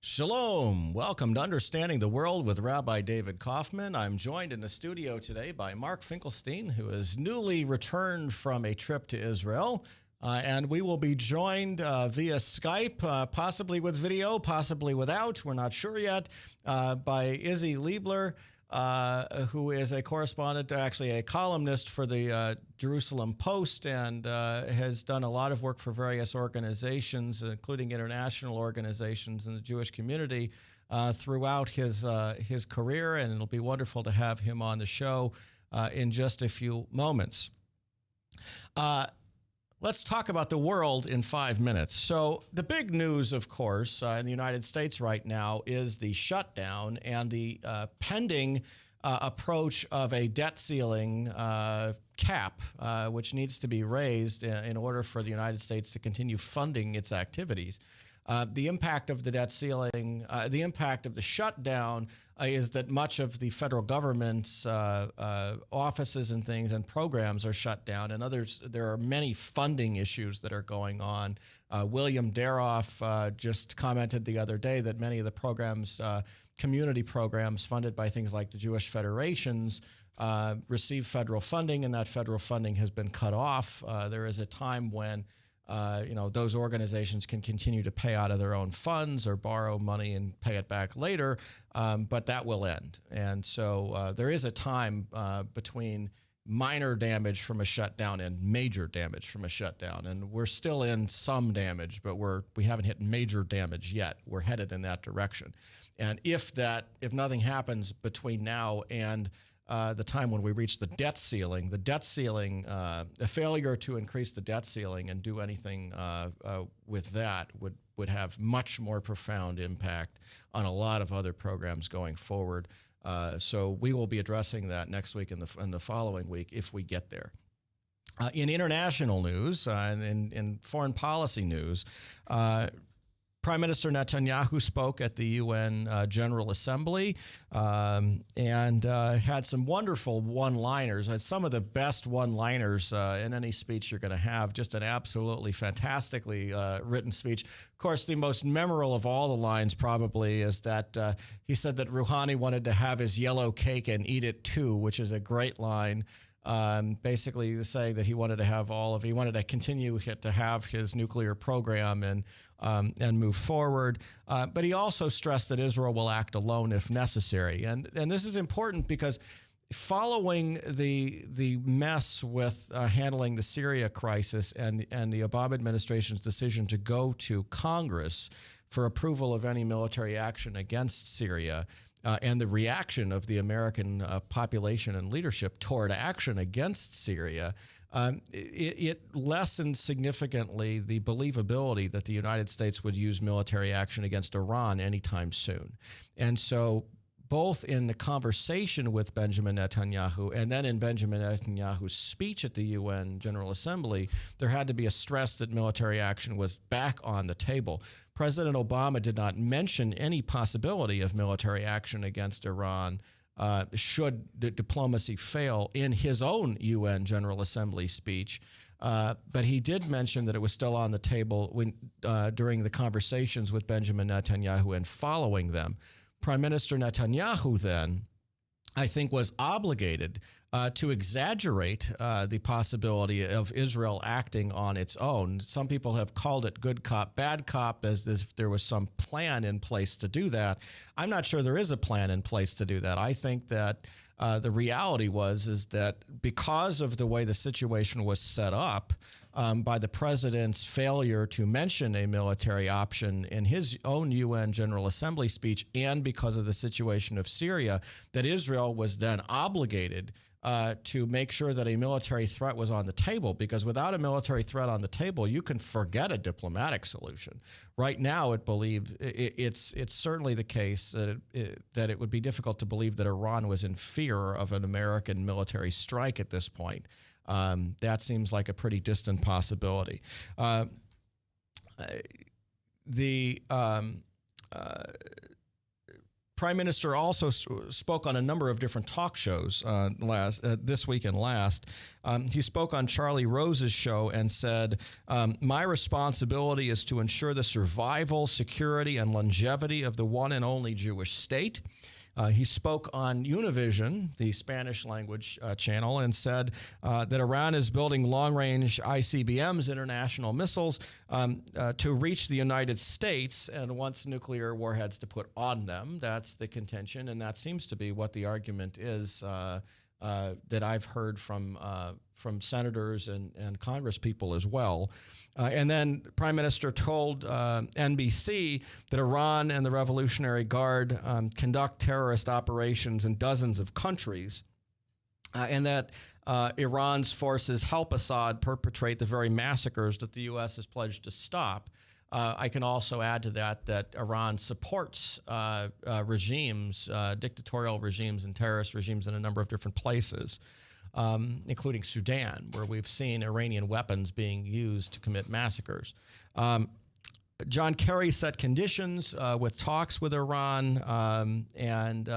Shalom. Welcome to Understanding the World with Rabbi David Kaufman. I'm joined in the studio today by Mark Finkelstein, who is newly returned from a trip to Israel. And we will be joined via Skype, possibly with video, possibly without. We're not sure yet, by Izzy Liebler, who is a correspondent, actually a columnist for the Jerusalem Post, and has done a lot of work for various organizations, including international organizations in the Jewish community, throughout his career. And it'll be wonderful to have him on the show in just a few moments. Let's talk about the world in 5 minutes. So the big news, of course, in the United States right now is the shutdown and the pending approach of a debt ceiling cap, which needs to be raised in order for the United States to continue funding its activities. The impact of the debt ceiling, the impact of the shutdown is that much of the federal government's offices and things and programs are shut down, and others. There are many funding issues that are going on. William Daroff just commented the other day that many of the programs, community programs funded by things like the Jewish Federations, receive federal funding, and that federal funding has been cut off. There is a time when those organizations can continue to pay out of their own funds or borrow money and pay it back later, but that will end. And so there is a time between minor damage from a shutdown and major damage from a shutdown. And we're still in some damage, but we haven't hit major damage yet. We're headed in that direction. And if nothing happens between now and the time when we reach the debt ceiling, a failure to increase the debt ceiling and do anything with that would have much more profound impact on a lot of other programs going forward. So we will be addressing that next week and the following week if we get there. In international news and in foreign policy news, Prime Minister Netanyahu spoke at the UN General Assembly and had some wonderful one-liners. Had some of the best one-liners in any speech you're going to have. Just an absolutely fantastically written speech. Of course, the most memorable of all the lines probably is that he said that Rouhani wanted to have his yellow cake and eat it too, which is a great line. Basically saying that he wanted to continue to have his nuclear program and move forward. But he also stressed that Israel will act alone if necessary. And this is important because following the mess with handling the Syria crisis and the Obama administration's decision to go to Congress for approval of any military action against Syria, and the reaction of the American population and leadership toward action against Syria, it lessened significantly the believability that the United States would use military action against Iran anytime soon. And so both in the conversation with Benjamin Netanyahu and then in Benjamin Netanyahu's speech at the UN General Assembly, there had to be a stress that military action was back on the table. President Obama did not mention any possibility of military action against Iran should the diplomacy fail in his own UN General Assembly speech. But he did mention that it was still on the table during the conversations with Benjamin Netanyahu and following them. Prime Minister Netanyahu then, I think, was obligated to exaggerate the possibility of Israel acting on its own. Some people have called it good cop, bad cop, as if there was some plan in place to do that. I'm not sure there is a plan in place to do that. I think that the reality is that because of the way the situation was set up, by the president's failure to mention a military option in his own UN General Assembly speech, and because of the situation of Syria, that Israel was then obligated to make sure that a military threat was on the table, because without a military threat on the table, you can forget a diplomatic solution. Right now, it's certainly the case that it would be difficult to believe that Iran was in fear of an American military strike at this point. That seems like a pretty distant possibility. Prime Minister also spoke on a number of different talk shows this week and last. He spoke on Charlie Rose's show and said, my responsibility is to ensure the survival, security, and longevity of the one and only Jewish state. He spoke on Univision, the Spanish language channel, and said that Iran is building long-range ICBMs, international missiles, to reach the United States and wants nuclear warheads to put on them. That's the contention, and that seems to be what the argument is that I've heard from senators and Congress people as well. And then Prime Minister told NBC that Iran and the Revolutionary Guard conduct terrorist operations in dozens of countries, and that Iran's forces help Assad perpetrate the very massacres that the U.S. has pledged to stop. I can also add to that Iran supports regimes, dictatorial regimes and terrorist regimes in a number of different places, including Sudan, where we've seen Iranian weapons being used to commit massacres. John Kerry set conditions with talks with Iran, and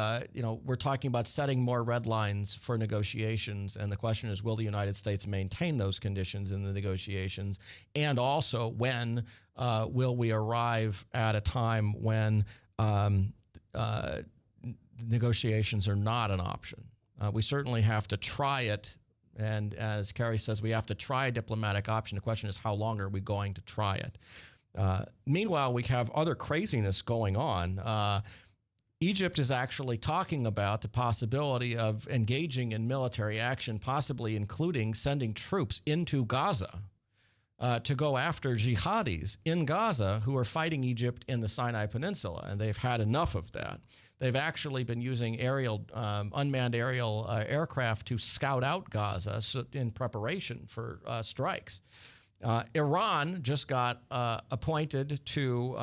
we're talking about setting more red lines for negotiations. And the question is, will the United States maintain those conditions in the negotiations? And also, when will we arrive at a time when negotiations are not an option? We certainly have to try it. And as Kerry says, we have to try a diplomatic option. The question is, how long are we going to try it? Meanwhile, we have other craziness going on. Egypt is actually talking about the possibility of engaging in military action, possibly including sending troops into Gaza to go after jihadis in Gaza who are fighting Egypt in the Sinai Peninsula, and they've had enough of that. They've actually been using unmanned aerial aircraft to scout out Gaza in preparation for strikes. Iran just got appointed to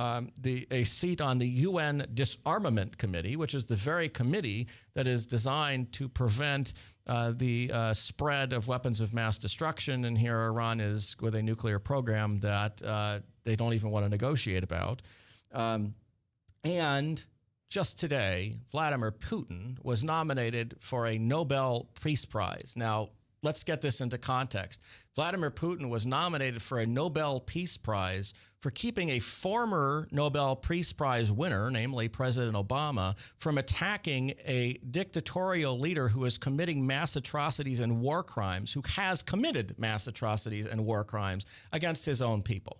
a seat on the UN Disarmament Committee, which is the very committee that is designed to prevent the spread of weapons of mass destruction. And here Iran is with a nuclear program that they don't even want to negotiate about. And just today, Vladimir Putin was nominated for a Nobel Peace Prize. Now, let's get this into context. Vladimir Putin was nominated for a Nobel Peace Prize for keeping a former Nobel Peace Prize winner, namely President Obama, from attacking a dictatorial leader who is committing mass atrocities and war crimes, who has committed mass atrocities and war crimes against his own people.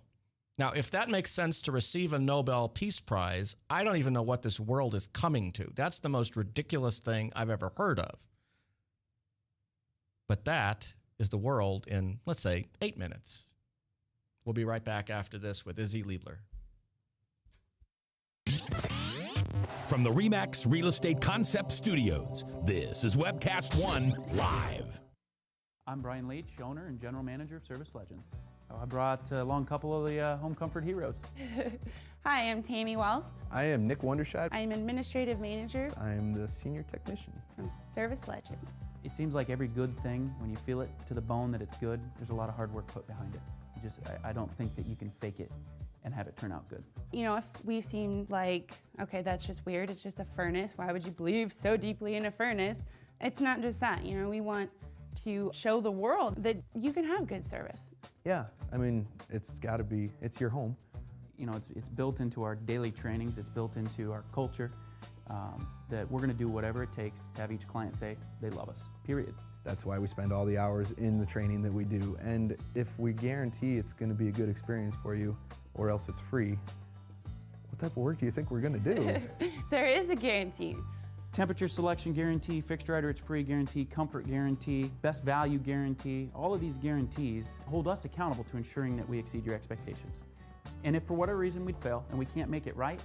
Now, if that makes sense to receive a Nobel Peace Prize, I don't even know what this world is coming to. That's the most ridiculous thing I've ever heard of. But that is the world in, let's say, 8 minutes. We'll be right back after this with Izzy Liebler. From the RE/MAX Real Estate Concept Studios, this is Webcast One Live. I'm Brian Leach, owner and general manager of Service Legends. I brought along a couple of the home comfort heroes. Hi, I'm Tammy Wells. I am Nick Wondershide. I'm administrative manager I'm the senior technician from Service Legends. It seems like every good thing, when you feel it to the bone that it's good, there's a lot of hard work put behind it. I don't think that you can fake it and have it turn out good. You know, if we seem like, okay, that's just weird, it's just a furnace, why would you believe so deeply in a furnace? It's not just that, you know, we want to show the world that you can have good service. Yeah, I mean, it's got to be, it's your home. You know, it's built into our daily trainings, it's built into our culture, that we're going to do whatever it takes to have each client say they love us, period. That's why we spend all the hours in the training that we do. And if we guarantee it's going to be a good experience for you, or else it's free, what type of work do you think we're going to do? There is a guarantee. Temperature selection guarantee, fixed right or it's free guarantee, comfort guarantee, best value guarantee. All of these guarantees hold us accountable to ensuring that we exceed your expectations. And if for whatever reason we'd fail and we can't make it right,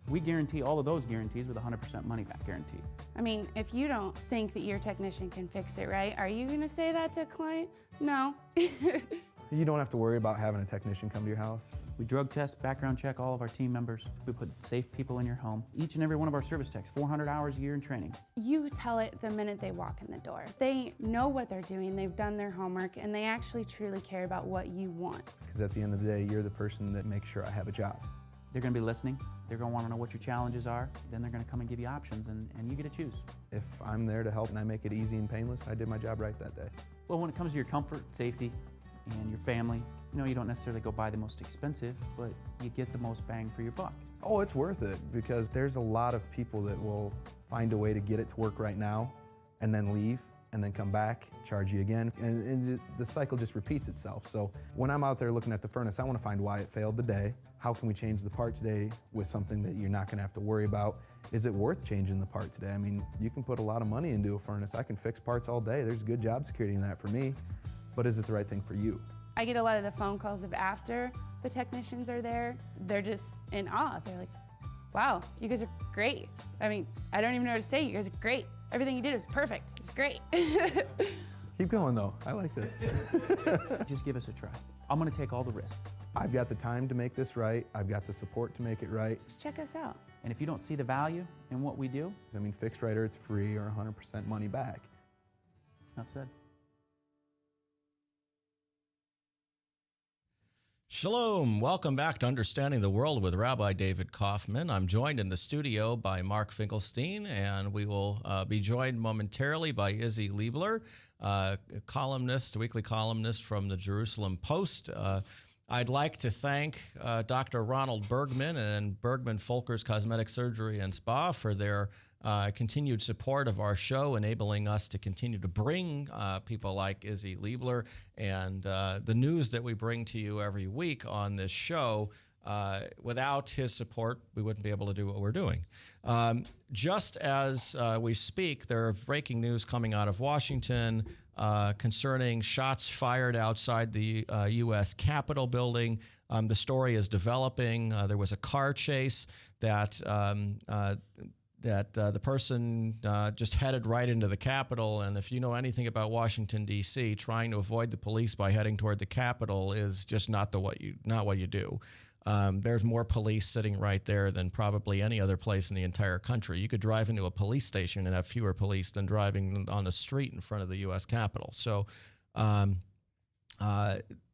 we guarantee all of those guarantees with a 100% money back guarantee. I mean, if you don't think that your technician can fix it right, are you going to say that to a client? No. You don't have to worry about having a technician come to your house. We drug test, background check all of our team members. We put safe people in your home. Each and every one of our service techs, 400 hours a year in training. You tell it the minute they walk in the door. They know what they're doing, they've done their homework, and they actually truly care about what you want. Because at the end of the day, you're the person that makes sure I have a job. They're going to be listening. They're going to want to know what your challenges are. Then they're going to come and give you options, and you get to choose. If I'm there to help and I make it easy and painless, I did my job right that day. Well, when it comes to your comfort, safety, and your family, you don't necessarily go buy the most expensive, but you get the most bang for your buck. Oh, it's worth it because there's a lot of people that will find a way to get it to work right now and then leave and then come back, charge you again, and the cycle just repeats itself. So when I'm out there looking at the furnace, I want to find why it failed today. How can we change the part today with something that you're not going to have to worry about? Is it worth changing the part today? I mean, you can put a lot of money into a furnace. I can fix parts all day. There's good job security in that for me, but is it the right thing for you? I get a lot of the phone calls of after the technicians are there. They're just in awe. They're like, wow, you guys are great. I mean, I don't even know what to say. You guys are great. Everything you did was perfect. It was great. Keep going though, I like this. Just give us a try. I'm gonna take all the risk. I've got the time to make this right. I've got the support to make it right. Just check us out. And if you don't see the value in what we do, I mean, fixed right or it's free or 100% money back. enough said. Shalom. Welcome back to Understanding the World with Rabbi David Kaufman. I'm joined in the studio by Mark Finkelstein, and we will be joined momentarily by Izzy Liebler, columnist, weekly columnist from the Jerusalem Post. I'd like to thank Dr. Ronald Bergman and Bergman Folkers Cosmetic Surgery and Spa for their continued support of our show, enabling us to continue to bring people like Izzy Liebler and the news that we bring to you every week on this show. Without his support, we wouldn't be able to do what we're doing. Just as we speak, there are breaking news coming out of Washington concerning shots fired outside the U.S. Capitol building. The story is developing. There was a car chase that the person just headed right into the Capitol. And if you know anything about Washington, D.C., trying to avoid the police by heading toward the Capitol is just not what you do. There's more police sitting right there than probably any other place in the entire country. You could drive into a police station and have fewer police than driving on the street in front of the U.S. Capitol. So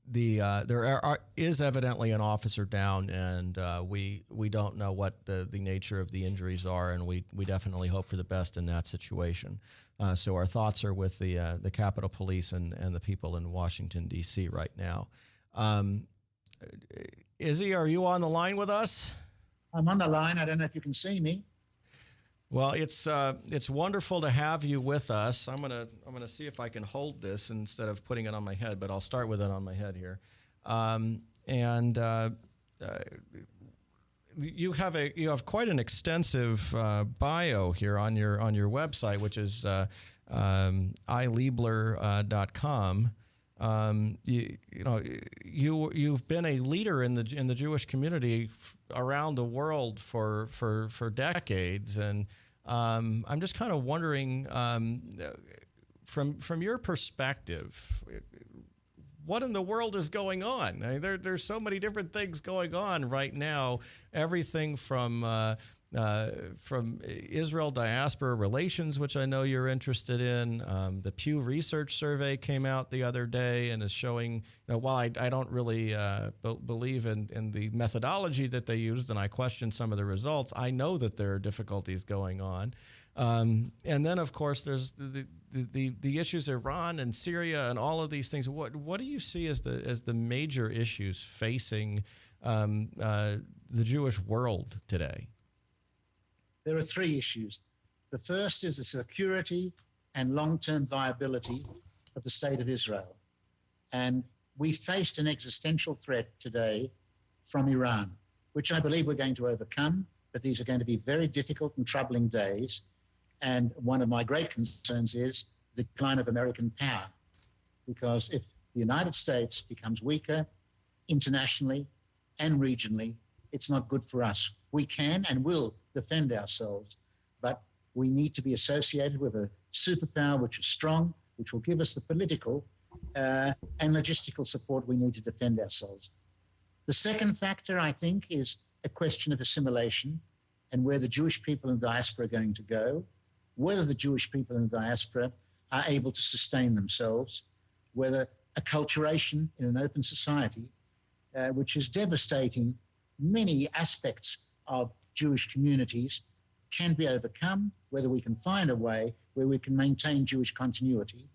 there is evidently an officer down, and we don't know what the nature of the injuries are, and we definitely hope for the best in that situation. So our thoughts are with the Capitol Police and the people in Washington, D.C. right now. Izzy, are you on the line with us? I'm on the line. I don't know if you can see me. Well, it's wonderful to have you with us. I'm gonna see if I can hold this instead of putting it on my head, but I'll start with it on my head here. You have quite an extensive bio here on your website, which is iliebler.com. You've been a leader in the Jewish community around the world for decades, and I'm just kind of wondering, from your perspective, what in the world is going on? I mean, there's so many different things going on right now. Everything from Israel diaspora relations, which I know you're interested in. The Pew Research Survey came out the other day and is showing, while I don't really believe in the methodology that they used, and I question some of the results, I know that there are difficulties going on. And then, of course, there's the issues Iran and Syria and all of these things. What do you see as the major issues facing the Jewish world today? There are three issues. The first is the security and long-term viability of the state of Israel. And we faced an existential threat today from Iran, which I believe we're going to overcome, but these are going to be very difficult and troubling days. And one of my great concerns is the decline of American power, because if the United States becomes weaker internationally and regionally, it's not good for us. We can and will defend ourselves, but we need to be associated with a superpower which is strong, which will give us the political and logistical support we need to defend ourselves. The second factor, I think, is a question of assimilation and where the Jewish people in the diaspora are going to go, whether the Jewish people in the diaspora are able to sustain themselves, whether acculturation in an open society, which is devastating many aspects of Jewish communities can be overcome, whether we can find a way where we can maintain Jewish continuity.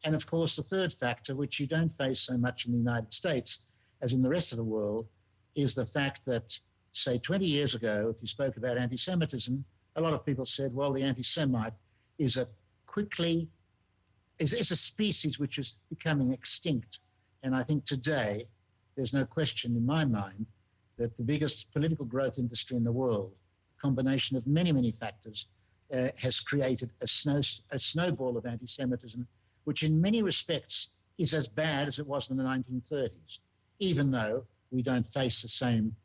And of course, the third factor, which you don't face so much in the United States as in the rest of the world, is the fact that, say, 20 years ago, if you spoke about anti-Semitism, a lot of people said, well, the anti-Semite is a species which is becoming extinct. And I think today, there's no question in my mind that the biggest political growth industry in the world, combination of many, many factors, has created a snowball of anti-Semitism, which in many respects is as bad as it was in the 1930s, even though we don't face the same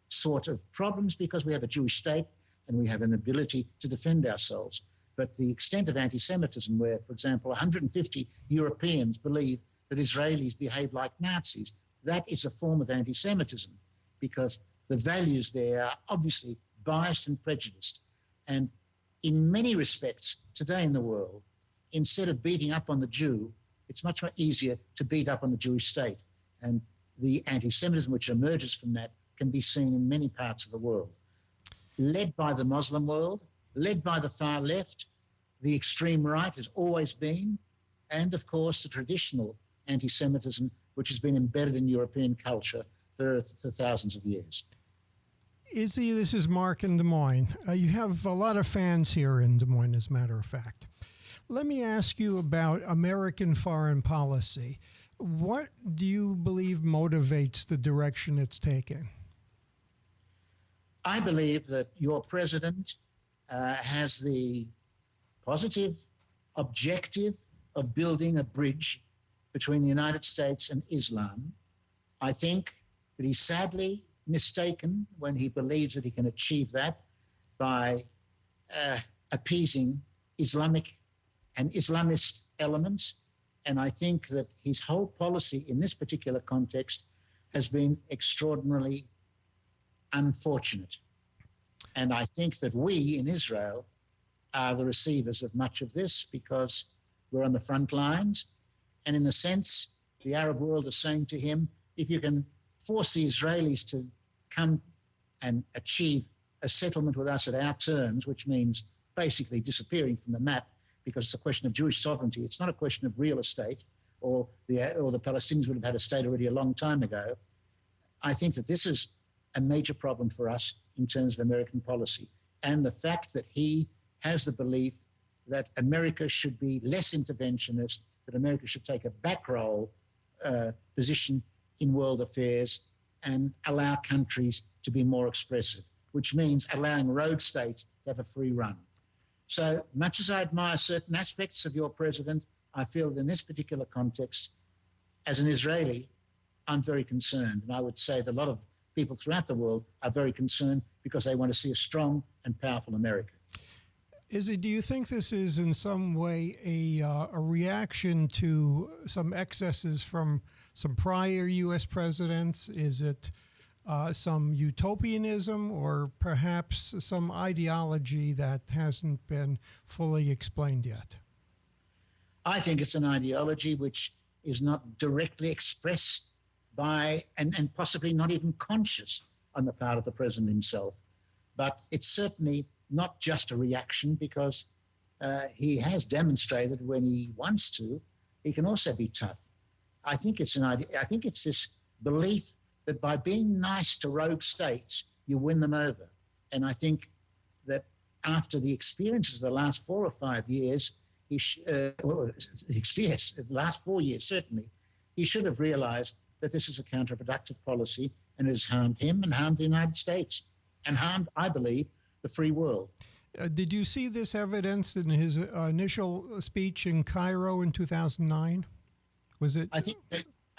sort of problems because we have a Jewish state and we have an ability to defend ourselves. But the extent of anti-Semitism, where, for example, 150 Europeans believe that Israelis behave like Nazis, that is a form of anti-Semitism because the values there are obviously biased and prejudiced. And in many respects, today in the world, instead of beating up on the Jew, it's much more easier to beat up on the Jewish state. And the anti-Semitism which emerges from that can be seen in many parts of the world. Led by the Muslim world, led by the far left, the extreme right has always been, and of course the traditional anti-Semitism which has been embedded in European culture for thousands of years. Izzy, this is Mark in Des Moines. You have a lot of fans here in Des Moines, as a matter of fact. Let me ask you about American foreign policy. What do you believe motivates the direction it's taking? I believe that your president has the positive objective of building a bridge between the United States and Islam. I think that he's sadly mistaken when he believes that he can achieve that by appeasing Islamic and Islamist elements. And I think that his whole policy in this particular context has been extraordinarily unfortunate. And I think that we in Israel are the receivers of much of this because we're on the front lines. And in a sense, the Arab world is saying to him, if you can force the Israelis to come and achieve a settlement with us at our terms, which means basically disappearing from the map because it's a question of Jewish sovereignty. It's not a question of real estate, or the Palestinians would have had a state already a long time ago. I think that this is a major problem for us in terms of American policy. And the fact that he has the belief that America should be less interventionist, that America should take a back row position in world affairs and allow countries to be more expressive, which means allowing rogue states to have a free run. So much as I admire certain aspects of your president, I feel that in this particular context, as an Israeli, I'm very concerned. And I would say that a lot of people throughout the world are very concerned because they want to see a strong and powerful America. Izzy, do you think this is in some way a reaction to some excesses from some prior U.S. presidents? Is it some utopianism or perhaps some ideology that hasn't been fully explained yet? I think it's an ideology which is not directly expressed by, and possibly not even conscious on the part of the president himself. But it's certainly not just a reaction because he has demonstrated when he wants to, he can also be tough. I think it's this belief that by being nice to rogue states, you win them over. And I think that after the experiences of the last 4 or 5 years, the last 4 years certainly, he should have realized that this is a counterproductive policy and it has harmed him and harmed the United States and harmed, I believe, the free world. Did you see this evidence in his initial speech in Cairo in 2009? Was it?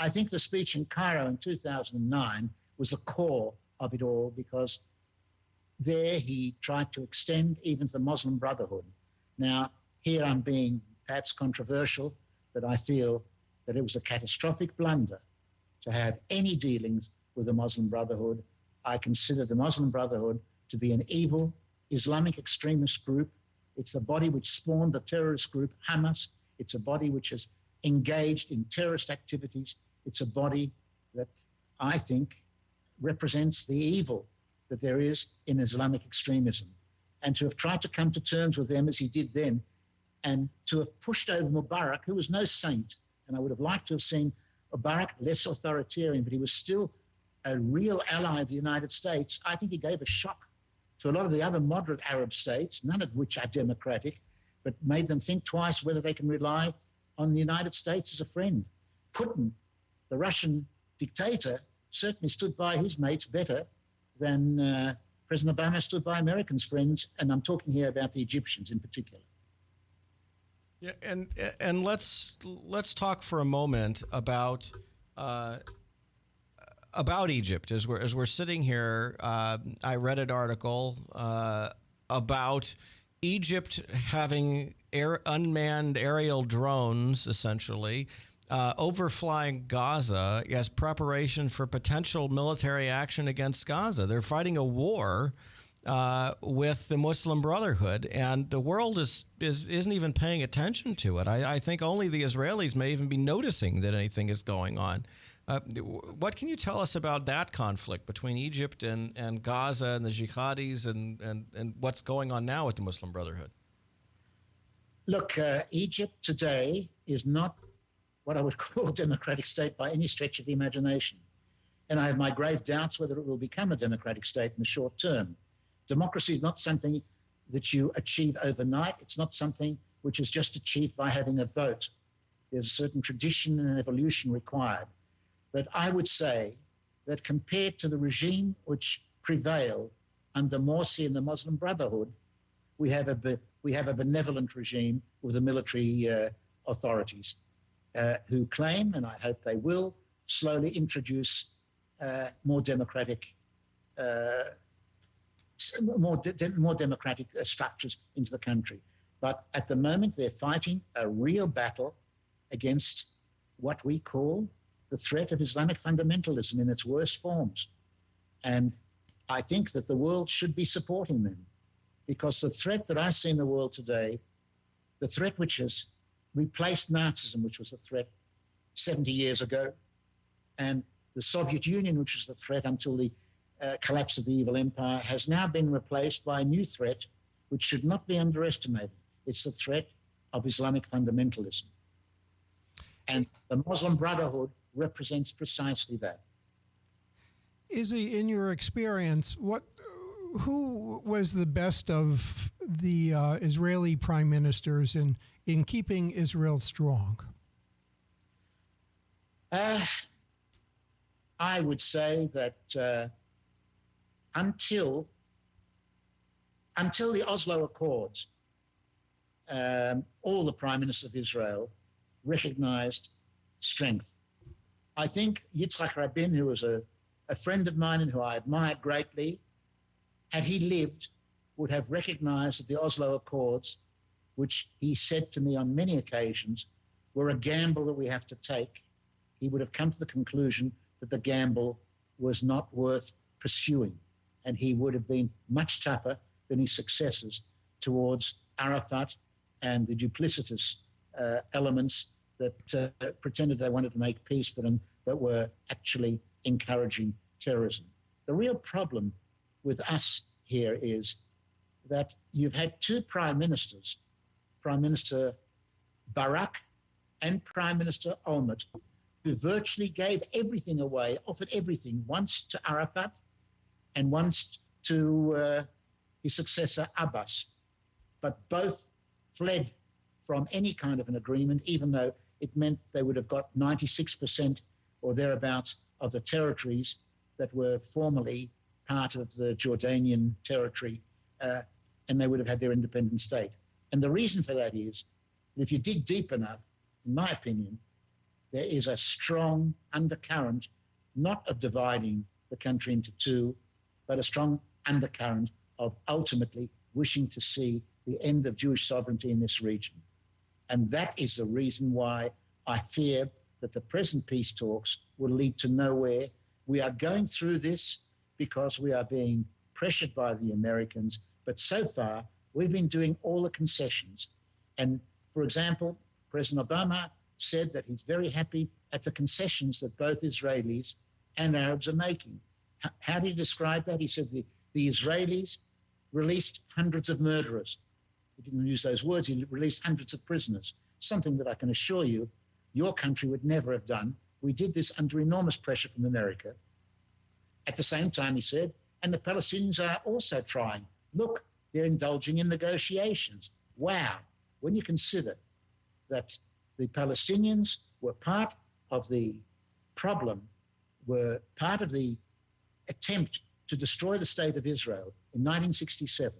I think the speech in Cairo in 2009 was the core of it all because there he tried to extend even to the Muslim Brotherhood. Now, here I'm being perhaps controversial, but I feel that it was a catastrophic blunder to have any dealings with the Muslim Brotherhood. I consider the Muslim Brotherhood to be an evil Islamic extremist group. It's the body which spawned the terrorist group Hamas. It's a body which has engaged in terrorist activities. It's a body that I think represents the evil that there is in Islamic extremism. And to have tried to come to terms with them as he did then, and to have pushed over Mubarak, who was no saint, and I would have liked to have seen Mubarak less authoritarian, but he was still a real ally of the United States. I think he gave a shock to a lot of the other moderate Arab states, none of which are democratic, but made them think twice whether they can rely on the United States as a friend. Putin, the Russian dictator, certainly stood by his mates better than President Obama stood by Americans' friends, and I'm talking here about the Egyptians in particular. Yeah, and let's talk for a moment about Egypt as we're sitting here. I read an article about Egypt having unmanned aerial drones, essentially, overflying Gaza as preparation for potential military action against Gaza. They're fighting a war with the Muslim Brotherhood, and the world isn't even paying attention to it. I think only the Israelis may even be noticing that anything is going on. What can you tell us about that conflict between Egypt and Gaza and the jihadis and what's going on now with the Muslim Brotherhood? Look, Egypt today is not what I would call a democratic state by any stretch of the imagination. And I have my grave doubts whether it will become a democratic state in the short term. Democracy is not something that you achieve overnight. It's not something which is just achieved by having a vote. There's a certain tradition and evolution required. But I would say that compared to the regime which prevailed under Morsi and the Muslim Brotherhood, we have a benevolent regime with the military authorities who claim, and I hope they will, slowly introduce more democratic structures into the country. But at the moment, they're fighting a real battle against what we call the threat of Islamic fundamentalism in its worst forms. And I think that the world should be supporting them, because the threat that I see in the world today, the threat which has replaced Nazism, which was a threat 70 years ago, and the Soviet Union, which was the threat until the collapse of the evil empire, has now been replaced by a new threat which should not be underestimated. It's the threat of Islamic fundamentalism. And the Muslim Brotherhood represents precisely that. Izzy, in your experience, who was the best of the Israeli prime ministers in keeping Israel strong? I would say that until the Oslo Accords, all the prime ministers of Israel recognized strength. I think Yitzhak Rabin, who was a friend of mine and who I admired greatly, had he lived, would have recognized that the Oslo Accords, which he said to me on many occasions, were a gamble that we have to take. He would have come to the conclusion that the gamble was not worth pursuing, and he would have been much tougher than his successors towards Arafat and the duplicitous elements that pretended they wanted to make peace, but were actually encouraging terrorism. The real problem with us here is that you've had two prime ministers, Prime Minister Barak and Prime Minister Olmert, who virtually gave everything away, offered everything, once to Arafat and once to his successor Abbas. But both fled from any kind of an agreement, even though it meant they would have got 96% or thereabouts of the territories that were formerly part of the Jordanian territory, and they would have had their independent state. And the reason for that is, if you dig deep enough, in my opinion, there is a strong undercurrent, not of dividing the country into two, but a strong undercurrent of ultimately wishing to see the end of Jewish sovereignty in this region. And that is the reason why I fear that the present peace talks will lead to nowhere. We are going through this because we are being pressured by the Americans, but so far we've been doing all the concessions. And for example, President Obama said that he's very happy at the concessions that both Israelis and Arabs are making. How did he describe that? He said the Israelis released hundreds of murderers. He didn't use those words. He released hundreds of prisoners, something that I can assure you your country would never have done. We did this under enormous pressure from America. At the same time, he said, and the Palestinians are also trying. Look, they're indulging in negotiations. Wow. When you consider that the Palestinians were part of the problem, were part of the attempt to destroy the state of Israel in 1967.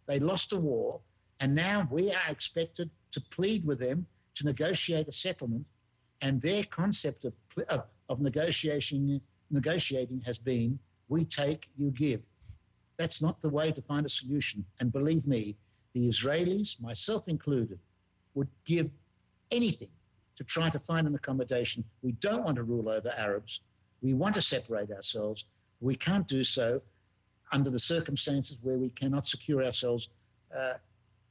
They lost a war, and now we are expected to plead with them to negotiate a settlement, and their concept of negotiating has been, we take, you give. That's not the way to find a solution. And believe me, the Israelis, myself included, would give anything to try to find an accommodation. We don't want to rule over Arabs. We want to separate ourselves. We can't do so under the circumstances where we cannot secure ourselves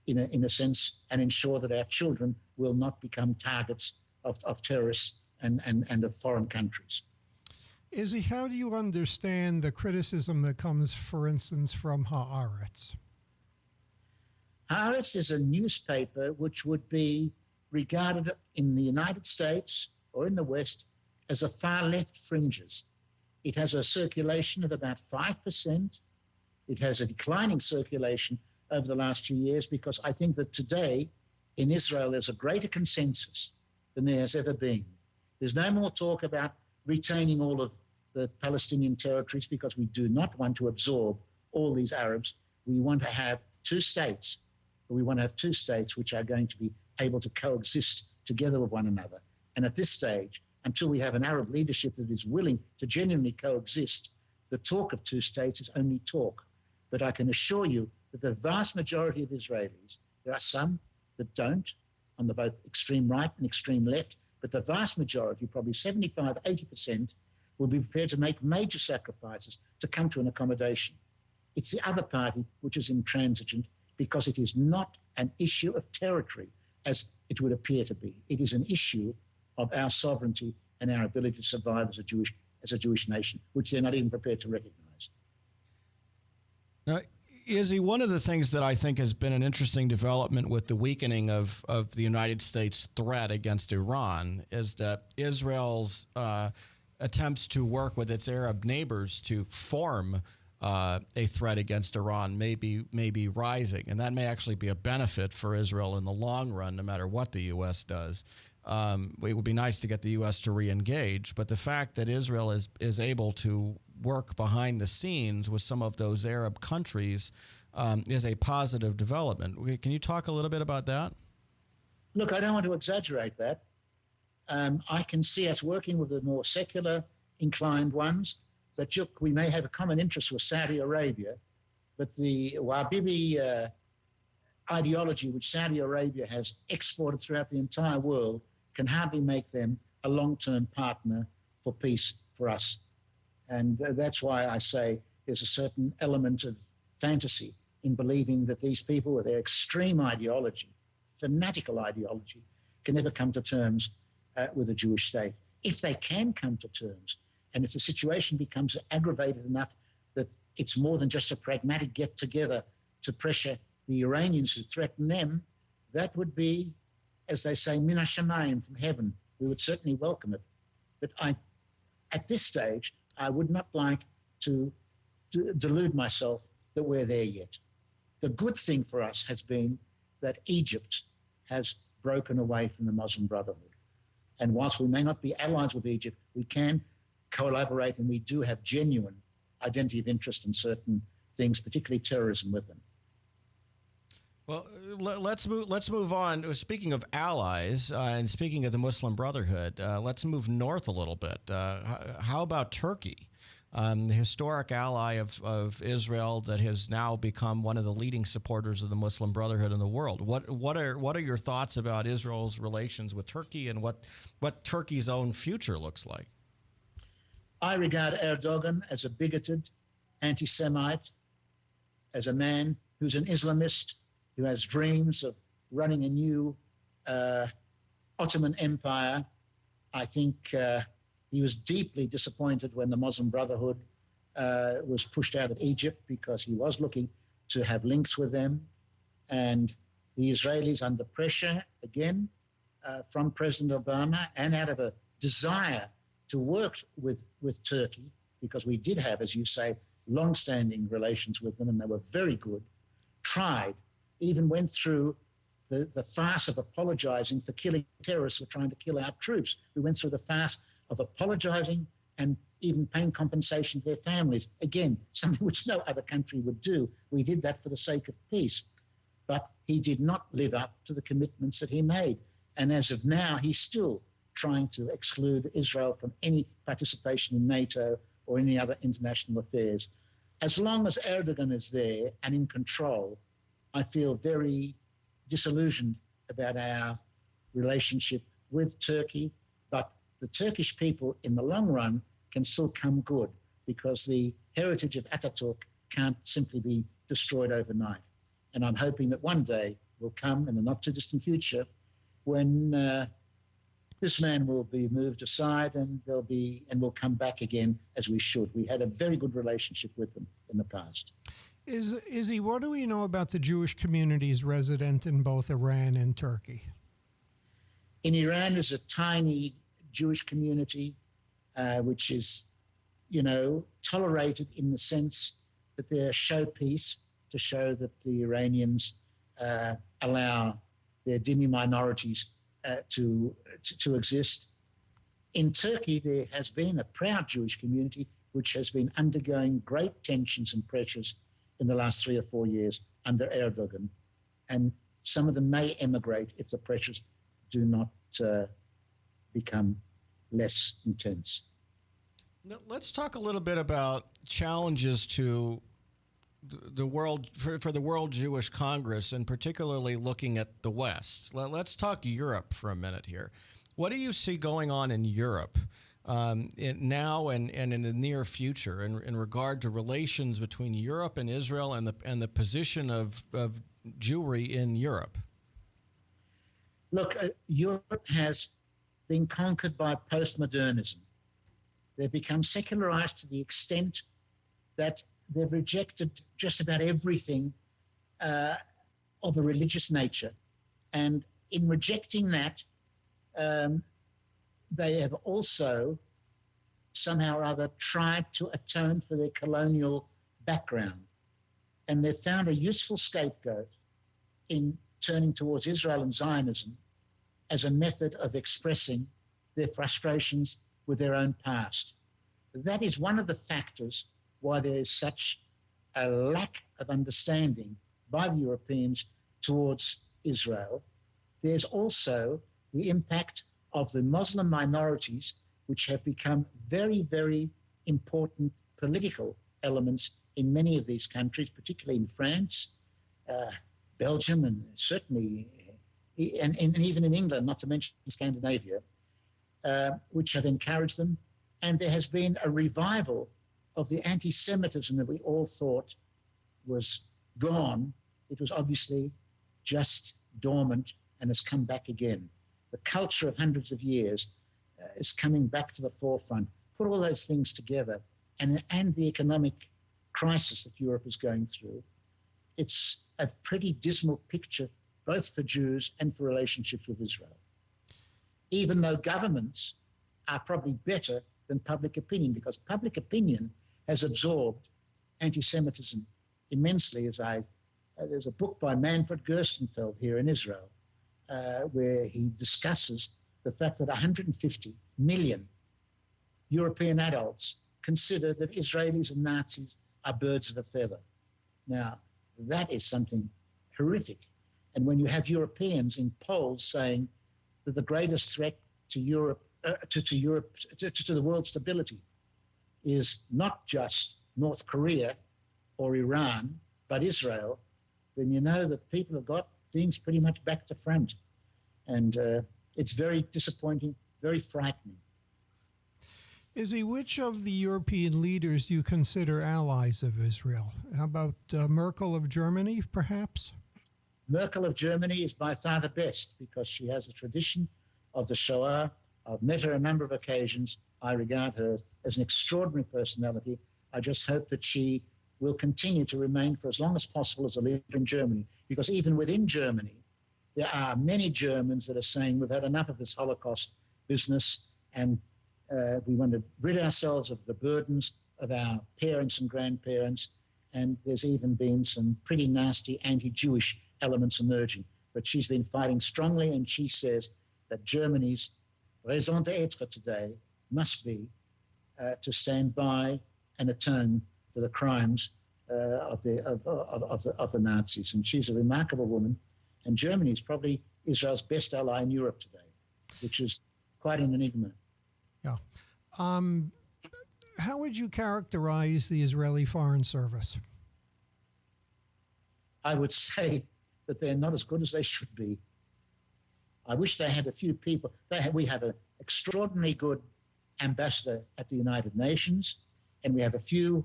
in a sense and ensure that our children will not become targets of terrorists and of foreign countries. Izzy, how do you understand the criticism that comes, for instance, from Haaretz? Haaretz is a newspaper which would be regarded in the United States or in the West as a far left fringes. It has a circulation of about 5%. It has a declining circulation over the last few years because I think that today in Israel there's a greater consensus than there has ever been. There's no more talk about retaining all of the Palestinian territories because we do not want to absorb all these Arabs. We want to have two states. We want to have two states which are going to be able to coexist together with one another. And at this stage, until we have an Arab leadership that is willing to genuinely coexist, the talk of two states is only talk. But I can assure you that the vast majority of Israelis, there are some that don't, on the both extreme right and extreme left, but the vast majority, probably 75, 80%, will be prepared to make major sacrifices to come to an accommodation. It's the other party which is intransigent because it is not an issue of territory as it would appear to be. It is an issue of our sovereignty and our ability to survive as a Jewish nation, which they're not even prepared to recognize. Now, Izzy, one of the things that I think has been an interesting development with the weakening of the United States threat against Iran is that Israel's attempts to work with its Arab neighbors to form a threat against Iran may be rising, and that may actually be a benefit for Israel in the long run, no matter what the U.S. does. It would be nice to get the U.S. to re-engage, but the fact that Israel is able to work behind the scenes with some of those Arab countries is a positive development. Can you talk a little bit about that? Look, I don't want to exaggerate that. I can see us working with the more secular inclined ones, but look, we may have a common interest with Saudi Arabia, but the Wahhabi ideology which Saudi Arabia has exported throughout the entire world can hardly make them a long-term partner for peace for us. And that's why I say there's a certain element of fantasy in believing that these people with their extreme ideology, fanatical ideology, can never come to terms with a Jewish state. If they can come to terms, and if the situation becomes aggravated enough that it's more than just a pragmatic get-together to pressure the Iranians who threaten them, that would be, as they say, min hashamayim, from heaven. We would certainly welcome it. But at this stage, I would not like to delude myself that we're there yet. The good thing for us has been that Egypt has broken away from the Muslim Brotherhood. And whilst we may not be allies with Egypt, we can collaborate, and we do have genuine identity of interest in certain things, particularly terrorism, with them. Well, let's move on. Speaking of allies and speaking of the Muslim Brotherhood, let's move north a little bit. How about Turkey, the historic ally of Israel that has now become one of the leading supporters of the Muslim Brotherhood in the world? What are your thoughts about Israel's relations with Turkey and what Turkey's own future looks like? I regard Erdogan as a bigoted anti-Semite, as a man who's an Islamist, who has dreams of running a new Ottoman Empire. I think he was deeply disappointed when the Muslim Brotherhood was pushed out of Egypt because he was looking to have links with them. And the Israelis, under pressure, again, from President Obama, and out of a desire to work with Turkey, because we did have, as you say, long-standing relations with them, and they were very good, tried, even went through the farce of apologizing for killing terrorists who were trying to kill our troops. We went through the farce of apologizing and even paying compensation to their families. Again, something which no other country would do. We did that for the sake of peace. But he did not live up to the commitments that he made. And as of now, he's still trying to exclude Israel from any participation in NATO or any other international affairs. As long as Erdogan is there and in control, I feel very disillusioned about our relationship with Turkey. But the Turkish people, in the long run, can still come good, because the heritage of Ataturk can't simply be destroyed overnight. And I'm hoping that one day will come in the not too distant future when this man will be moved aside and we'll come back again as we should. We had a very good relationship with them in the past. Izzy, what do we know about the Jewish communities resident in both Iran and Turkey? In Iran, there's a tiny Jewish community, which is, tolerated in the sense that they're a showpiece to show that the Iranians allow their Dhimmi minorities to exist. In Turkey, there has been a proud Jewish community which has been undergoing great tensions and pressures in the last 3 or 4 years under Erdogan. And some of them may emigrate if the pressures do not become less intense. Now, let's talk a little bit about challenges to the world, for the World Jewish Congress, and particularly looking at the West. Let's talk Europe for a minute here. What do you see going on in Europe now and in the near future in regard to relations between Europe and Israel and the position of Jewry in Europe? Look, Europe has been conquered by postmodernism. They've become secularized to the extent that they've rejected just about everything of a religious nature. And in rejecting that, they have also somehow or other tried to atone for their colonial background. And they've found a useful scapegoat in turning towards Israel and Zionism as a method of expressing their frustrations with their own past. That is one of the factors why there is such a lack of understanding by the Europeans towards Israel. There's also the impact of the Muslim minorities, which have become very, very important political elements in many of these countries, particularly in France, Belgium, and certainly, and even in England, not to mention Scandinavia, which have encouraged them. And there has been a revival of the anti-Semitism that we all thought was gone. It was obviously just dormant and has come back again. The culture of hundreds of years is coming back to the forefront. Put all those things together, and the economic crisis that Europe is going through, it's a pretty dismal picture, both for Jews and for relationships with Israel. Even though governments are probably better than public opinion, because public opinion has absorbed anti-Semitism immensely. There's a book by Manfred Gerstenfeld here in Israel, where he discusses the fact that 150 million European adults consider that Israelis and Nazis are birds of a feather. Now, that is something horrific. And when you have Europeans in polls saying that the greatest threat to Europe, to the world's stability is not just North Korea or Iran, but Israel, then you know that people have got things pretty much back to front. And it's very disappointing, very frightening. Izzy, which of the European leaders do you consider allies of Israel? How about Merkel of Germany, perhaps? Merkel of Germany is by far the best because she has the tradition of the Shoah. I've met her a number of occasions. I regard her as an extraordinary personality, I just hope that she will continue to remain for as long as possible as a leader in Germany, because even within Germany, there are many Germans that are saying we've had enough of this Holocaust business, and we want to rid ourselves of the burdens of our parents and grandparents. And there's even been some pretty nasty anti-Jewish elements emerging. But she's been fighting strongly, and she says that Germany's raison d'etre today must be to stand by and atone for the crimes of the Nazis. And she's a remarkable woman. And Germany is probably Israel's best ally in Europe today, which is quite an enigma. Yeah. How would you characterize the Israeli Foreign Service? I would say that they're not as good as they should be. I wish they had a few people. We have an extraordinarily good ambassador at the United Nations, and we have a few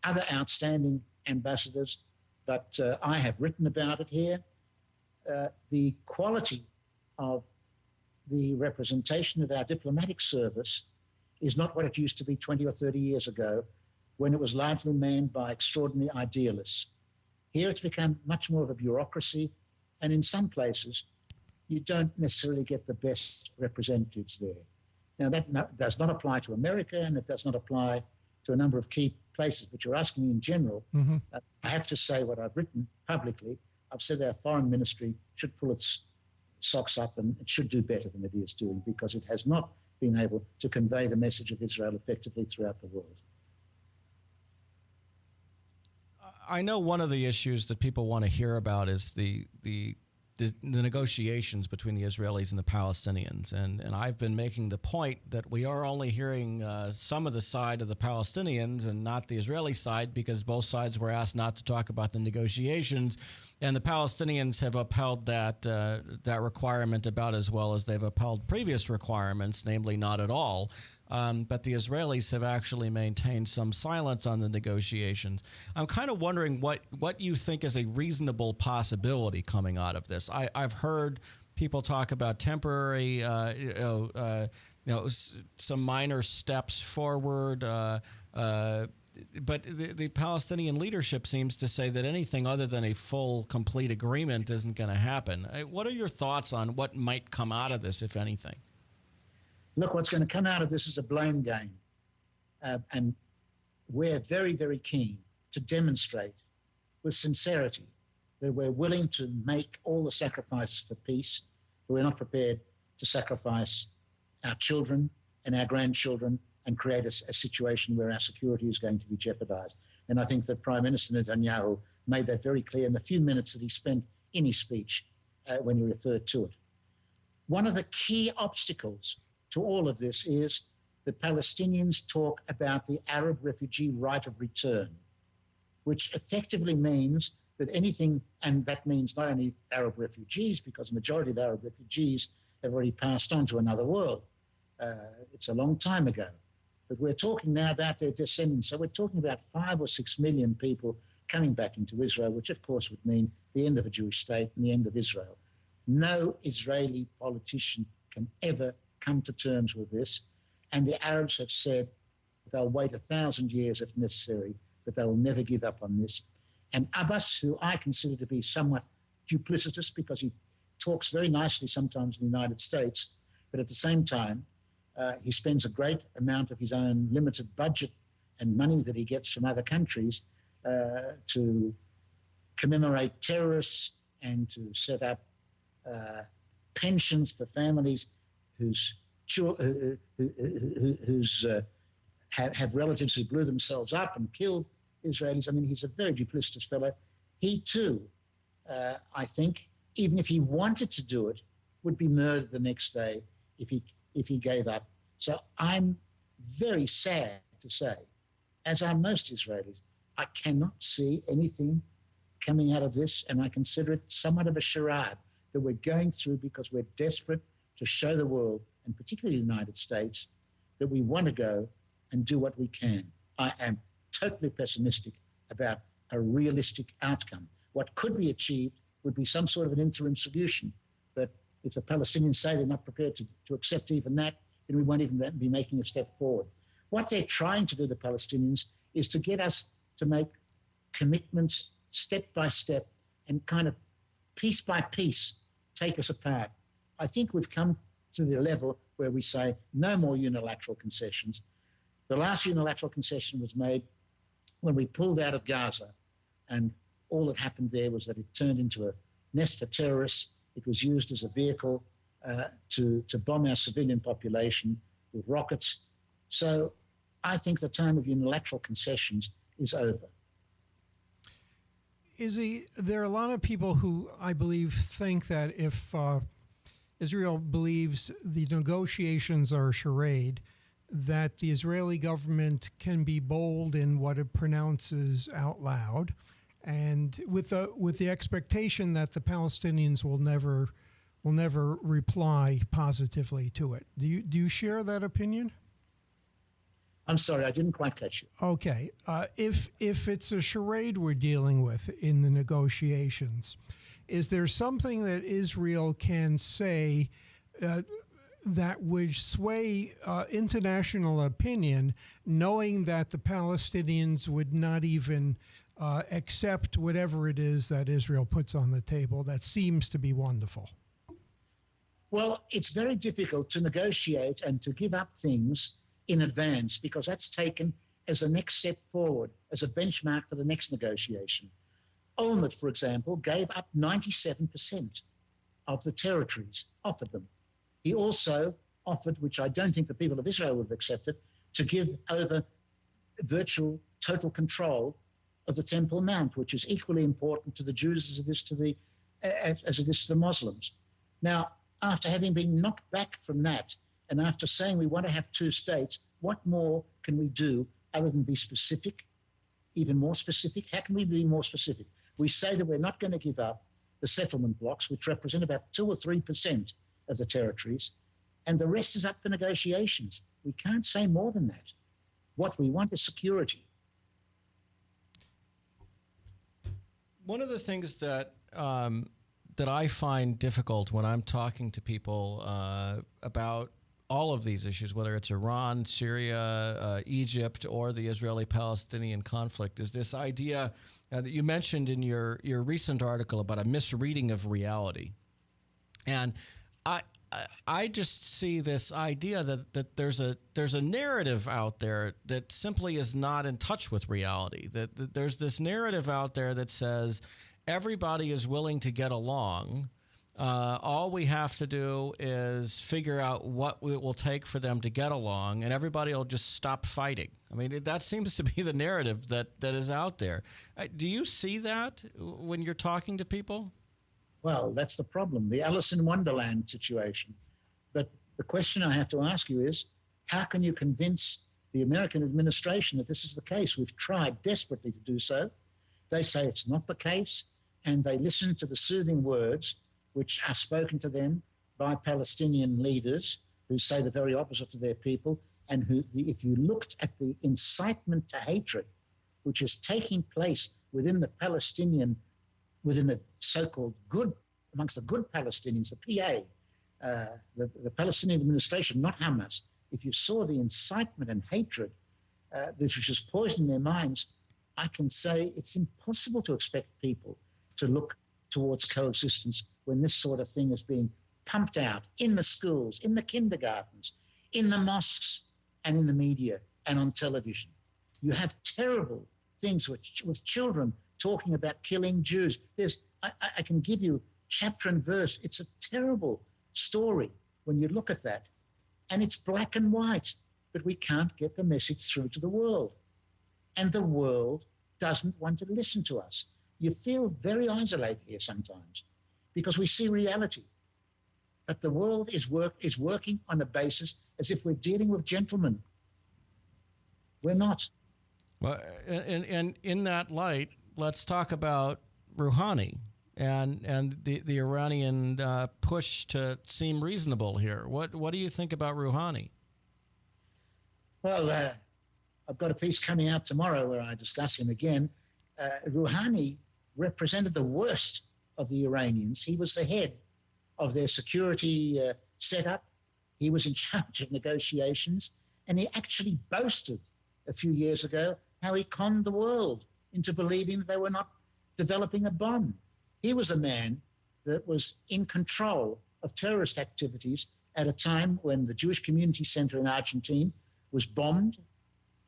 other outstanding ambassadors, but I have written about it here. The quality of the representation of our diplomatic service is not what it used to be 20 or 30 years ago, when it was largely manned by extraordinary idealists. Here it's become much more of a bureaucracy, and in some places you don't necessarily get the best representatives there. Now that does not apply to America, and it does not apply to a number of key places, but you're asking me in general. Mm-hmm. I have to say what I've written publicly. I've said our foreign ministry should pull its socks up, and it should do better than it is doing, because it has not been able to convey the message of Israel effectively throughout the world. I know one of the issues that people want to hear about is the negotiations between the Israelis and the Palestinians. And I've been making the point that we are only hearing some of the side of the Palestinians and not the Israeli side, because both sides were asked not to talk about the negotiations. And the Palestinians have upheld that requirement about as well as they've upheld previous requirements, namely not at all. But the Israelis have actually maintained some silence on the negotiations. I'm kind of wondering what you think is a reasonable possibility coming out of this. I've heard people talk about temporary, some minor steps forward. But the Palestinian leadership seems to say that anything other than a full, complete agreement isn't going to happen. What are your thoughts on what might come out of this, if anything? Look, what's going to come out of this is a blame game. And we're very, very keen to demonstrate with sincerity that we're willing to make all the sacrifices for peace, but we're not prepared to sacrifice our children and our grandchildren and create a situation where our security is going to be jeopardized. And I think that Prime Minister Netanyahu made that very clear in the few minutes that he spent in his speech when he referred to it. One of the key obstacles to all of this is that Palestinians talk about the Arab refugee right of return, which effectively means that anything, and that means not only Arab refugees, because the majority of Arab refugees have already passed on to another world. It's a long time ago. But we're talking now about their descendants. So we're talking about 5 or 6 million people coming back into Israel, which of course would mean the end of a Jewish state and the end of Israel. No Israeli politician can ever come to terms with this. And the Arabs have said they'll wait 1,000 years if necessary, but they will never give up on this. And Abbas, who I consider to be somewhat duplicitous because he talks very nicely sometimes in the United States, but at the same time, he spends a great amount of his own limited budget and money that he gets from other countries to commemorate terrorists and to set up pensions for families have relatives who blew themselves up and killed Israelis. I mean, he's a very duplicitous fellow. He too, I think, even if he wanted to do it, would be murdered the next day if he gave up. So I'm very sad to say, as are most Israelis, I cannot see anything coming out of this, and I consider it somewhat of a charade that we're going through because we're desperate to show the world, and particularly the United States, that we want to go and do what we can. I am totally pessimistic about a realistic outcome. What could be achieved would be some sort of an interim solution, but if the Palestinians say they're not prepared to accept even that, then we won't even be making a step forward. What they're trying to do, the Palestinians, is to get us to make commitments step by step and kind of piece by piece take us apart. I think we've come to the level where we say no more unilateral concessions. The last unilateral concession was made when we pulled out of Gaza, and all that happened there was that it turned into a nest for terrorists. It was used as a vehicle to bomb our civilian population with rockets. So I think the time of unilateral concessions is over. There are a lot of people who, I believe, think that if Israel believes the negotiations are a charade, that the Israeli government can be bold in what it pronounces out loud, and with the expectation that the Palestinians will never reply positively to it. Do you share that opinion? I'm sorry, I didn't quite catch you. Okay. If it's a charade we're dealing with in the negotiations, is there something that Israel can say that would sway international opinion, knowing that the Palestinians would not even accept whatever it is that Israel puts on the table that seems to be wonderful? Well, it's very difficult to negotiate and to give up things in advance, because that's taken as a next step forward, as a benchmark for the next negotiation. Olmert, for example, gave up 97% of the territories, offered them. He also offered, which I don't think the people of Israel would have accepted, to give over virtual total control of the Temple Mount, which is equally important to the Jews as it is to the Muslims. Now, after having been knocked back from that, and after saying we want to have two states, what more can we do other than be specific, even more specific? How can we be more specific? We say that we're not going to give up the settlement blocks, which represent about 2 or 3% of the territories, and the rest is up for negotiations. We can't say more than that. What we want is security. One of the things that that I find difficult when I'm talking to people about all of these issues, whether it's Iran, Syria, Egypt, or the Israeli-Palestinian conflict, is this idea that you mentioned in your recent article about a misreading of reality. And I just see this idea that there's a narrative out there that simply is not in touch with reality. That there's this narrative out there that says everybody is willing to get along. All we have to do is figure out what it will take for them to get along, and everybody will just stop fighting. I mean, that seems to be the narrative that is out there. Do you see that when you're talking to people? Well, that's the problem, the Alice in Wonderland situation. But the question I have to ask you is, how can you convince the American administration that this is the case? We've tried desperately to do so. They say it's not the case, and they listen to the soothing words which are spoken to them by Palestinian leaders who say the very opposite to their people, and who, if you looked at the incitement to hatred, which is taking place within the so-called good, amongst the good Palestinians, the PA, the Palestinian administration, not Hamas, if you saw the incitement and hatred which is poisoning their minds, I can say it's impossible to expect people to look towards coexistence when this sort of thing is being pumped out in the schools, in the kindergartens, in the mosques, and in the media and on television. You have terrible things with children talking about killing Jews. I can give you chapter and verse. It's a terrible story when you look at that. And it's black and white, but we can't get the message through to the world. And the world doesn't want to listen to us. You feel very isolated here sometimes because we see reality. But the world is working on a basis as if we're dealing with gentlemen. We're not. Well, and in that light, let's talk about Rouhani and the Iranian push to seem reasonable here. What do you think about Rouhani? Well, I've got a piece coming out tomorrow where I discuss him again. Rouhani represented the worst of the Iranians. He was the head of their security setup. He was in charge of negotiations, and he actually boasted a few years ago how he conned the world into believing they were not developing a bomb. He was a man that was in control of terrorist activities at a time when the Jewish Community Center in Argentina was bombed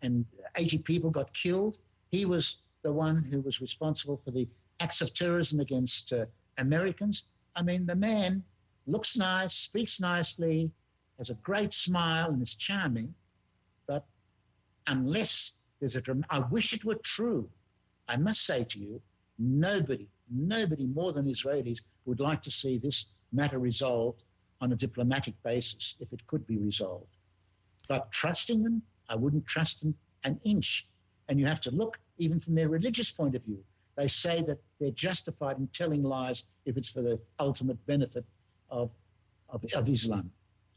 and 80 people got killed. He was the one who was responsible for the acts of terrorism against Americans. I mean, the man looks nice, speaks nicely, has a great smile and is charming, but unless there's I wish it were true. I must say to you, nobody more than Israelis would like to see this matter resolved on a diplomatic basis if it could be resolved. But trusting them, I wouldn't trust them an inch. And you have to look, even from their religious point of view, they say that they're justified in telling lies if it's for the ultimate benefit of Islam.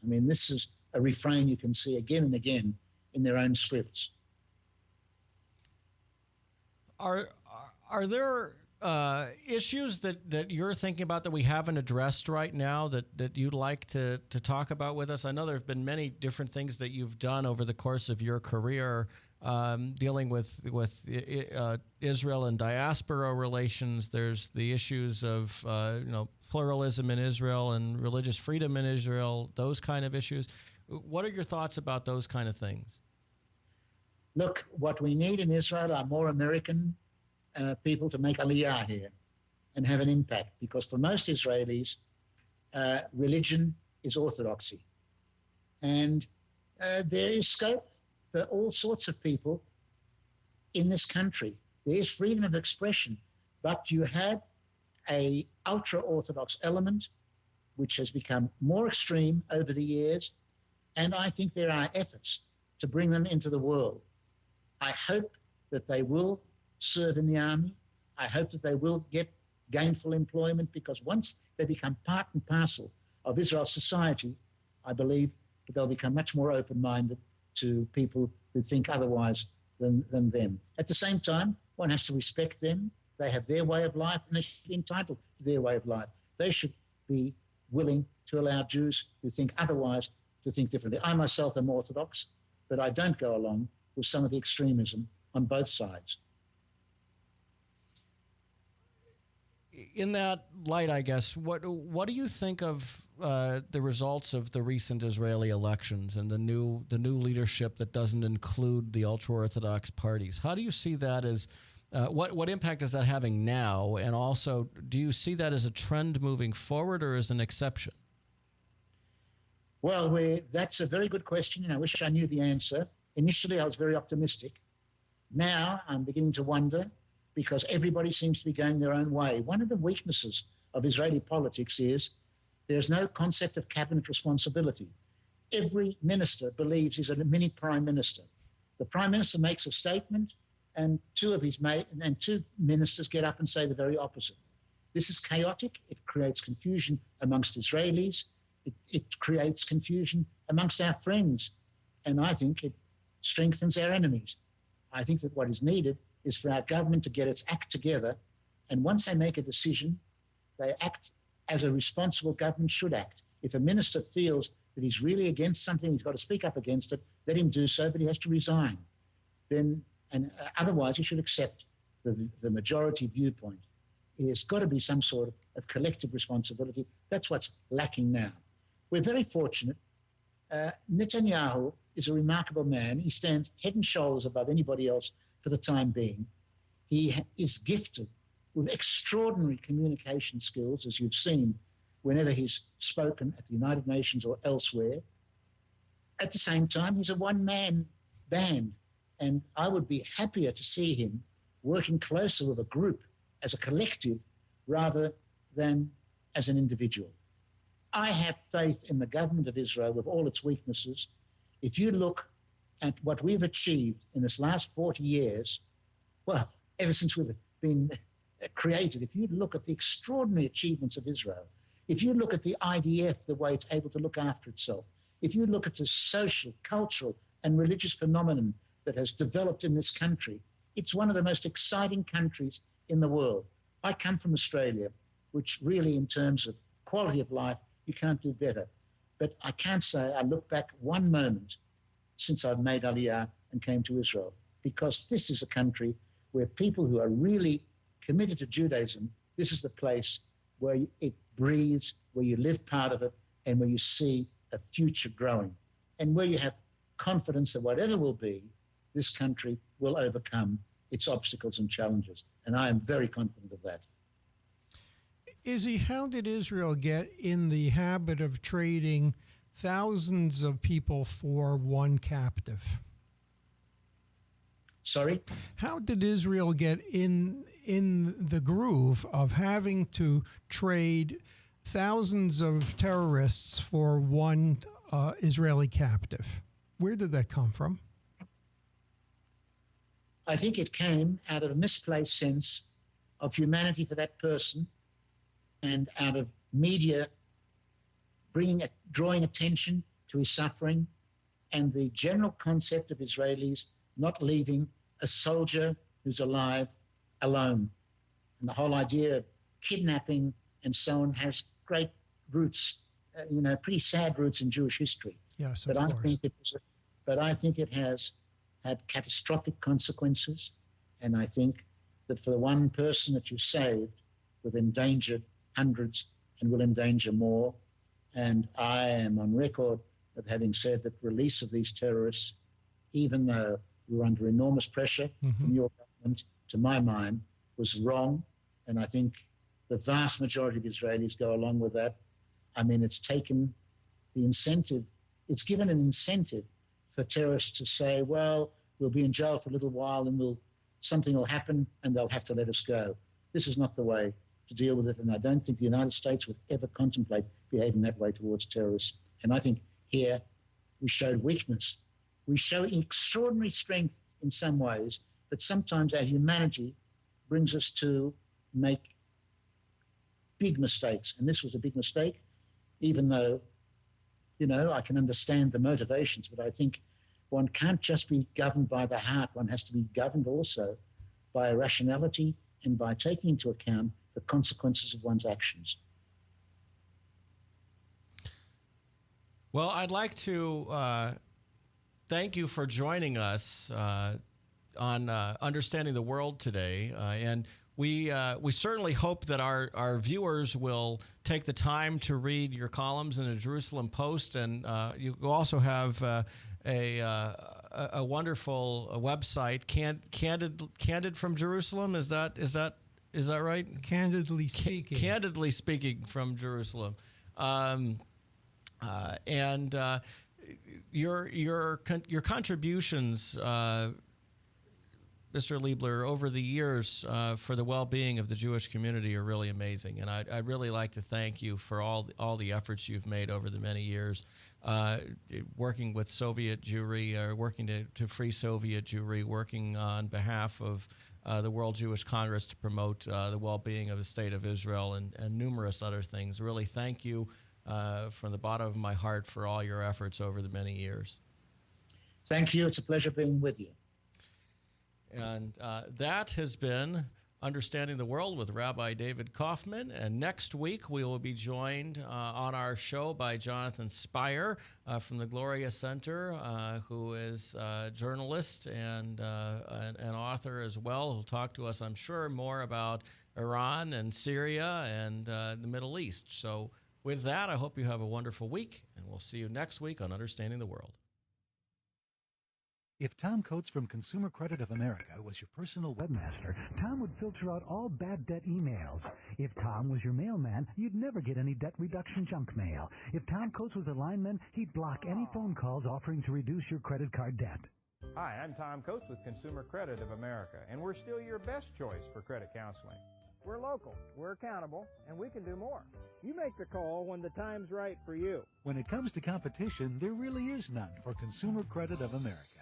I mean, this is a refrain you can see again and again in their own scripts. Are there issues that you're thinking about that we haven't addressed right now that you'd like to talk about with us? I know there have been many different things that you've done over the course of your career dealing with Israel and diaspora relations. There's the issues of pluralism in Israel and religious freedom in Israel, those kind of issues. What are your thoughts about those kind of things? Look, what we need in Israel are more American people to make aliyah here and have an impact, because for most Israelis, religion is orthodoxy. And there is scope for all sorts of people in this country. There is freedom of expression, but you have a ultra-Orthodox element which has become more extreme over the years, and I think there are efforts to bring them into the world. I hope that they will serve in the army. I hope that they will get gainful employment, because once they become part and parcel of Israel's society, I believe that they'll become much more open-minded to people who think otherwise than them. At the same time, one has to respect them. They have their way of life, and they should be entitled to their way of life. They should be willing to allow Jews who think otherwise to think differently. I myself am Orthodox, but I don't go along with some of the extremism on both sides. In that light, I guess, what do you think of the results of the recent Israeli elections and the new leadership that doesn't include the ultra-Orthodox parties? How do you see that as what impact is that having now? And also, do you see that as a trend moving forward or as an exception? Well, that's a very good question, and I wish I knew the answer. Initially, I was very optimistic. Now, I'm beginning to wonder, because everybody seems to be going their own way. One of the weaknesses of Israeli politics is there's no concept of cabinet responsibility. Every minister believes he's a mini prime minister. The prime minister makes a statement, and two ministers get up and say the very opposite. This is chaotic. It creates confusion amongst Israelis. It creates confusion amongst our friends. And I think it strengthens our enemies. I think that what is needed is for our government to get its act together. And once they make a decision, they act as a responsible government should act. If a minister feels that he's really against something, he's got to speak up against it, let him do so, but he has to resign. Otherwise, he should accept the majority viewpoint. There's got to be some sort of collective responsibility. That's what's lacking now. We're very fortunate. Netanyahu is a remarkable man. He stands head and shoulders above anybody else for the time being. He is gifted with extraordinary communication skills, as you've seen whenever he's spoken at the United Nations or elsewhere. At the same time, he's a one-man band, and I would be happier to see him working closer with a group as a collective rather than as an individual. I have faith in the government of Israel with all its weaknesses. If you look at what we've achieved in this last 40 years, well, ever since we've been created, if you look at the extraordinary achievements of Israel, if you look at the IDF, the way it's able to look after itself, if you look at the social, cultural, and religious phenomenon that has developed in this country, it's one of the most exciting countries in the world. I come from Australia, which really, in terms of quality of life, you can't do better. But I can't say I look back one moment since I've made Aliyah and came to Israel. because this is a country where people who are really committed to Judaism, this is the place where it breathes, where you live part of it, and where you see a future growing, and where you have confidence that whatever will be, this country will overcome its obstacles and challenges. And I am very confident of that. Izzy, how did Israel get in the habit of trading thousands of people for one captive? Sorry? How did Israel get in the groove of having to trade thousands of terrorists for one Israeli captive? Where did that come from? I think it came out of a misplaced sense of humanity for that person, and out of media drawing attention to his suffering, and the general concept of Israelis not leaving a soldier who's alive alone. And the whole idea of kidnapping and so on has great roots, pretty sad roots in Jewish history. Yes, but of I course. think it has had catastrophic consequences. And I think that for the one person that you saved, we've endangered hundreds and will endanger more. And I am on record of having said that release of these terrorists, even though we were under enormous pressure from your government, to my mind, was wrong. And I think the vast majority of Israelis go along with that. I mean, it's taken the incentive, it's given an incentive for terrorists to say, well, we'll be in jail for a little while and something will happen and they'll have to let us go. This is not the way to deal with it. And I don't think the United States would ever contemplate behaving that way towards terrorists. And I think here we showed weakness. We show extraordinary strength in some ways, but sometimes our humanity brings us to make big mistakes. And this was a big mistake, even though, I can understand the motivations, but I think one can't just be governed by the heart. One has to be governed also by rationality and by taking into account the consequences of one's actions. Well, I'd like to thank you for joining us on Understanding the World today. And we certainly hope that our viewers will take the time to read your columns in the Jerusalem Post. And you also have a wonderful website, Candid from Jerusalem. Is that right? Candidly speaking. Candidly speaking from Jerusalem. And your contributions, Mr. Liebler, over the years for the well-being of the Jewish community are really amazing, and I'd really like to thank you for all the efforts you've made over the many years, working with Soviet Jewry, working to free Soviet Jewry, working on behalf of the World Jewish Congress to promote the well-being of the State of Israel, and numerous other things. Really, thank you from the bottom of my heart for all your efforts over the many years. Thank you. It's a pleasure being with you. And that has been Understanding the World with Rabbi David Kaufman. And next week, we will be joined on our show by Jonathan Spire from the Gloria Center, who is a journalist and an author as well, who'll talk to us, I'm sure, more about Iran and Syria and the Middle East. So with that, I hope you have a wonderful week, and we'll see you next week on Understanding the World. If Tom Coates from Consumer Credit of America was your personal webmaster, Tom would filter out all bad debt emails. If Tom was your mailman, you'd never get any debt reduction junk mail. If Tom Coates was a lineman, he'd block any phone calls offering to reduce your credit card debt. Hi, I'm Tom Coates with Consumer Credit of America, and we're still your best choice for credit counseling. We're local, we're accountable, and we can do more. You make the call when the time's right for you. When it comes to competition, there really is none for Consumer Credit of America.